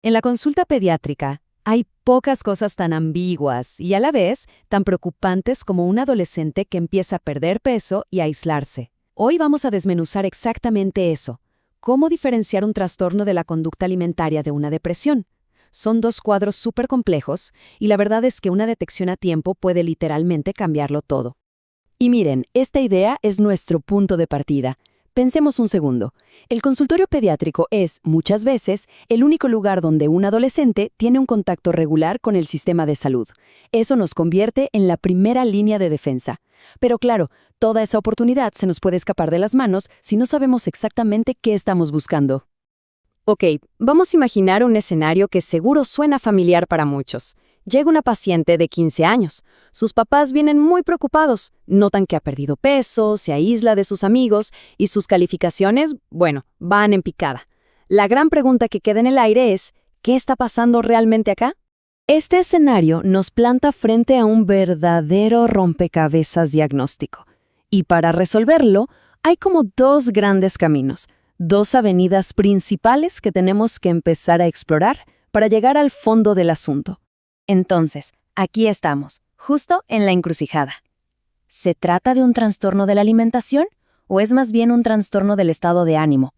En la consulta pediátrica hay pocas cosas tan ambiguas y a la vez tan preocupantes como un adolescente que empieza a perder peso y a aislarse. Hoy vamos a desmenuzar exactamente eso. ¿Cómo diferenciar un trastorno de la conducta alimentaria de una depresión? Son dos cuadros súper complejos y la verdad es que una detección a tiempo puede literalmente cambiarlo todo. Y miren, esta idea es nuestro punto de partida. Pensemos un segundo. El consultorio pediátrico es, muchas veces, el único lugar donde un adolescente tiene un contacto regular con el sistema de salud. Eso nos convierte en la primera línea de defensa. Pero claro, toda esa oportunidad se nos puede escapar de las manos si no sabemos exactamente qué estamos buscando. Ok, vamos a imaginar un escenario que seguro suena familiar para muchos. Llega una paciente de 15 años. Sus papás vienen muy preocupados. Notan que ha perdido peso, se aísla de sus amigos y sus calificaciones, bueno, van en picada. La gran pregunta que queda en el aire es, ¿qué está pasando realmente acá? Este escenario nos planta frente a un verdadero rompecabezas diagnóstico. Y para resolverlo, hay como dos grandes caminos, dos avenidas principales que tenemos que empezar a explorar para llegar al fondo del asunto. Entonces, aquí estamos, justo en la encrucijada. ¿Se trata de un trastorno de la alimentación o es más bien un trastorno del estado de ánimo?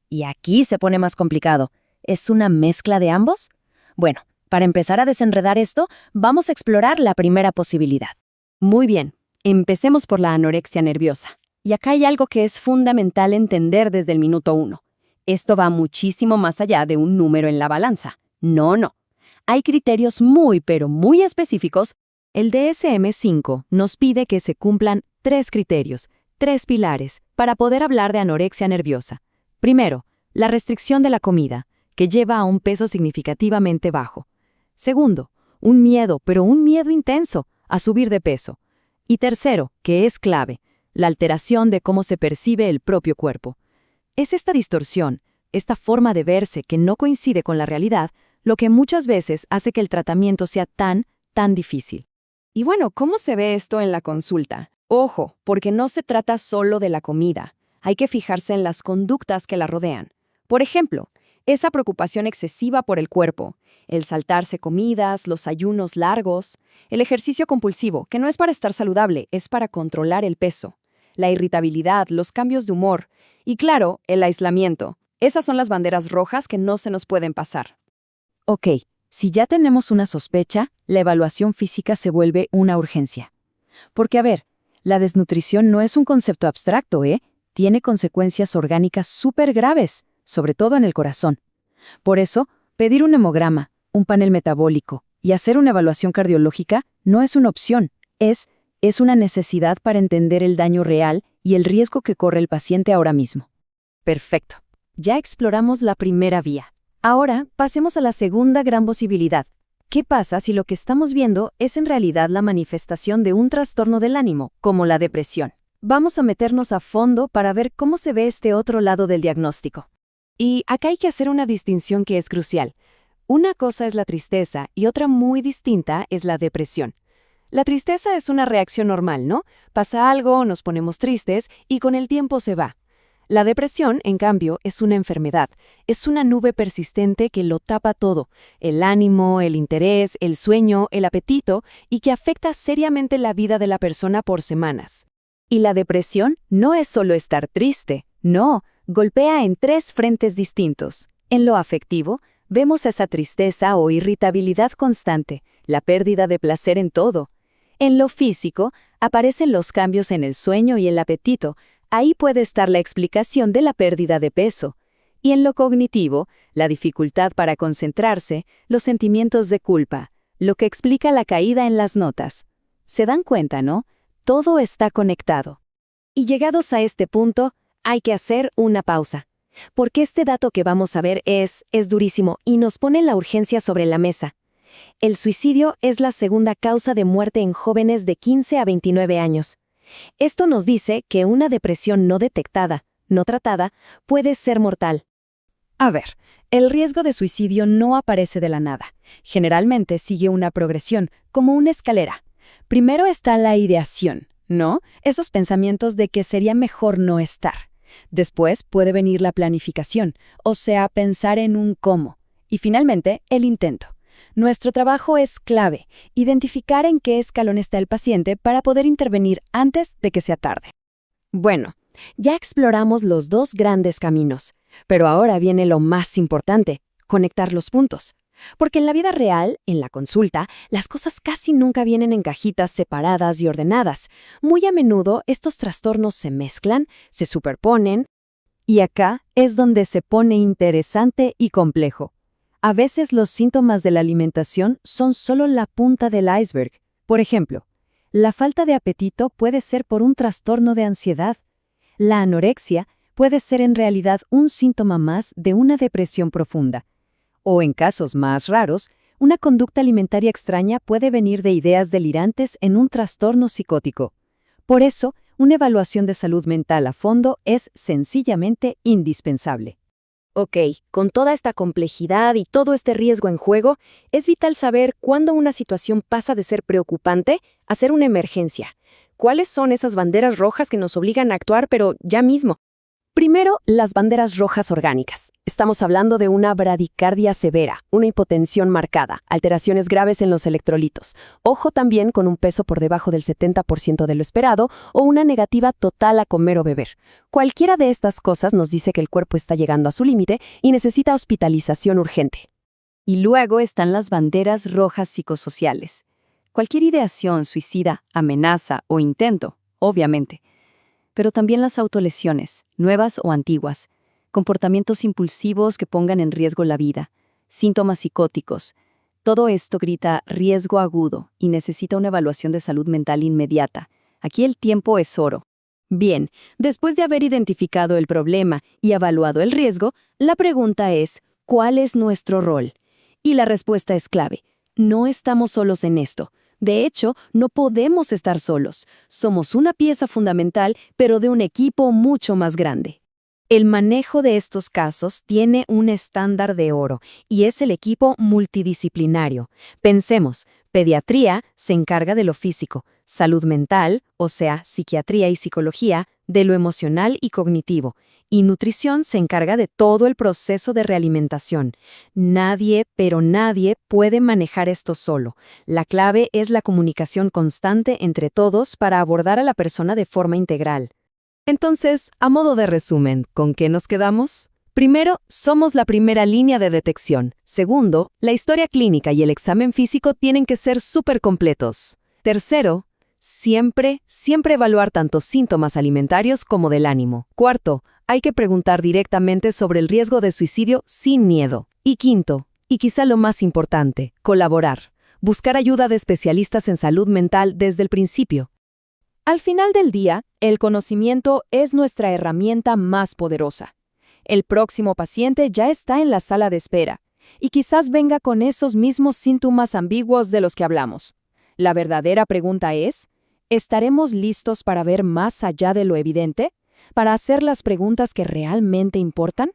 Y aquí se pone más complicado, ¿es una mezcla de ambos? Bueno, para empezar a desenredar esto, vamos a explorar la primera posibilidad. Muy bien, empecemos por la anorexia nerviosa. Y acá hay algo que es fundamental entender desde el minuto 1. Esto va muchísimo más allá de un número en la balanza. No. Hay criterios muy, pero muy específicos. El DSM-5 nos pide que se cumplan 3 criterios, 3 pilares, para poder hablar de anorexia nerviosa. Primero, la restricción de la comida, que lleva a un peso significativamente bajo. Segundo, un miedo, pero un miedo intenso, a subir de peso. Y tercero, que es clave, la alteración de cómo se percibe el propio cuerpo. Es esta distorsión, esta forma de verse que no coincide con la realidad, lo que muchas veces hace que el tratamiento sea tan difícil. Y bueno, ¿cómo se ve esto en la consulta? Ojo, porque no se trata solo de la comida. Hay que fijarse en las conductas que la rodean. Por ejemplo, esa preocupación excesiva por el cuerpo, el saltarse comidas, los ayunos largos, el ejercicio compulsivo, que no es para estar saludable, es para controlar el peso, la irritabilidad, los cambios de humor y, claro, el aislamiento. Esas son las banderas rojas que no se nos pueden pasar. Ok, si ya tenemos una sospecha, la evaluación física se vuelve una urgencia. Porque, a ver, la desnutrición no es un concepto abstracto, Tiene consecuencias orgánicas súper graves, sobre todo en el corazón. Por eso, pedir un hemograma, un panel metabólico y hacer una evaluación cardiológica no es una opción, es una necesidad para entender el daño real y el riesgo que corre el paciente ahora mismo. Perfecto. Ya exploramos la primera vía. Ahora, pasemos a la segunda gran posibilidad. ¿Qué pasa si lo que estamos viendo es en realidad la manifestación de un trastorno del ánimo, como la depresión? Vamos a meternos a fondo para ver cómo se ve este otro lado del diagnóstico. Y acá hay que hacer una distinción que es crucial. Una cosa es la tristeza y otra muy distinta es la depresión. La tristeza es una reacción normal, ¿no? Pasa algo, nos ponemos tristes y con el tiempo se va. La depresión, en cambio, es una enfermedad, es una nube persistente que lo tapa todo, el ánimo, el interés, el sueño, el apetito, y que afecta seriamente la vida de la persona por semanas. Y la depresión no es solo estar triste, no, golpea en 3 frentes distintos. En lo afectivo, vemos esa tristeza o irritabilidad constante, la pérdida de placer en todo. En lo físico, aparecen los cambios en el sueño y el apetito. Ahí puede estar la explicación de la pérdida de peso. Y en lo cognitivo, la dificultad para concentrarse, los sentimientos de culpa, lo que explica la caída en las notas. ¿Se dan cuenta, no? Todo está conectado. Y llegados a este punto, hay que hacer una pausa. Porque este dato que vamos a ver es durísimo y nos pone la urgencia sobre la mesa. El suicidio es la segunda causa de muerte en jóvenes de 15 a 29 años. Esto nos dice que una depresión no detectada, no tratada, puede ser mortal. A ver, el riesgo de suicidio no aparece de la nada. Generalmente sigue una progresión, como una escalera. Primero está la ideación, ¿no? Esos pensamientos de que sería mejor no estar. Después puede venir la planificación, o sea, pensar en un cómo. Y finalmente, el intento. Nuestro trabajo es clave, identificar en qué escalón está el paciente para poder intervenir antes de que sea tarde. Bueno, ya exploramos los dos grandes caminos, pero ahora viene lo más importante, conectar los puntos. Porque en la vida real, en la consulta, las cosas casi nunca vienen en cajitas separadas y ordenadas. Muy a menudo estos trastornos se mezclan, se superponen. Y acá es donde se pone interesante y complejo. A veces los síntomas de la alimentación son solo la punta del iceberg. Por ejemplo, la falta de apetito puede ser por un trastorno de ansiedad. La anorexia puede ser en realidad un síntoma más de una depresión profunda. O en casos más raros, una conducta alimentaria extraña puede venir de ideas delirantes en un trastorno psicótico. Por eso, una evaluación de salud mental a fondo es sencillamente indispensable. Ok, con toda esta complejidad y todo este riesgo en juego, es vital saber cuándo una situación pasa de ser preocupante a ser una emergencia. ¿Cuáles son esas banderas rojas que nos obligan a actuar, pero ya mismo? Primero, las banderas rojas orgánicas. Estamos hablando de una bradicardia severa, una hipotensión marcada, alteraciones graves en los electrolitos. Ojo también con un peso por debajo del 70% de lo esperado o una negativa total a comer o beber. Cualquiera de estas cosas nos dice que el cuerpo está llegando a su límite y necesita hospitalización urgente. Y luego están las banderas rojas psicosociales. Cualquier ideación suicida, amenaza o intento, obviamente. Pero también las autolesiones, nuevas o antiguas, comportamientos impulsivos que pongan en riesgo la vida, síntomas psicóticos. Todo esto grita riesgo agudo y necesita una evaluación de salud mental inmediata. Aquí el tiempo es oro. Bien, después de haber identificado el problema y evaluado el riesgo, la pregunta es, ¿cuál es nuestro rol? Y la respuesta es clave. No estamos solos en esto. De hecho, no podemos estar solos. Somos una pieza fundamental, pero de un equipo mucho más grande. El manejo de estos casos tiene un estándar de oro, y es el equipo multidisciplinario. Pensemos, pediatría se encarga de lo físico, salud mental, o sea, psiquiatría y psicología, de lo emocional y cognitivo, y nutrición se encarga de todo el proceso de realimentación. Nadie, pero nadie, puede manejar esto solo. La clave es la comunicación constante entre todos para abordar a la persona de forma integral. Entonces, a modo de resumen, ¿con qué nos quedamos? Primero, somos la primera línea de detección. Segundo, la historia clínica y el examen físico tienen que ser súper completos. Tercero, siempre evaluar tanto síntomas alimentarios como del ánimo. Cuarto, hay que preguntar directamente sobre el riesgo de suicidio sin miedo. Y quinto, y quizá lo más importante, colaborar. Buscar ayuda de especialistas en salud mental desde el principio. Al final del día, el conocimiento es nuestra herramienta más poderosa. El próximo paciente ya está en la sala de espera, y quizás venga con esos mismos síntomas ambiguos de los que hablamos. La verdadera pregunta es, ¿estaremos listos para ver más allá de lo evidente? ¿Para hacer las preguntas que realmente importan?